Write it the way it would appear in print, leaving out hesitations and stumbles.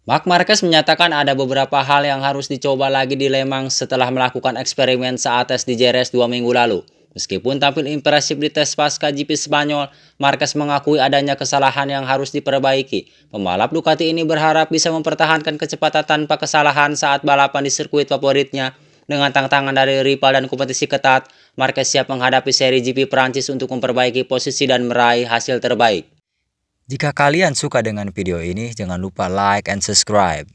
Marc Marquez menyatakan ada beberapa hal yang harus dicoba lagi di Le Mans setelah melakukan eksperimen saat tes di Jerez 2 minggu lalu. Meskipun tampil impresif di tes pasca GP Spanyol, Marquez mengakui adanya kesalahan yang harus diperbaiki. Pembalap Ducati ini berharap bisa mempertahankan kecepatan tanpa kesalahan saat balapan di sirkuit favoritnya. Dengan tantangan dari rival dan kompetisi ketat, Marquez siap menghadapi seri GP Prancis untuk memperbaiki posisi dan meraih hasil terbaik. Jika kalian suka dengan video ini, jangan lupa like and subscribe.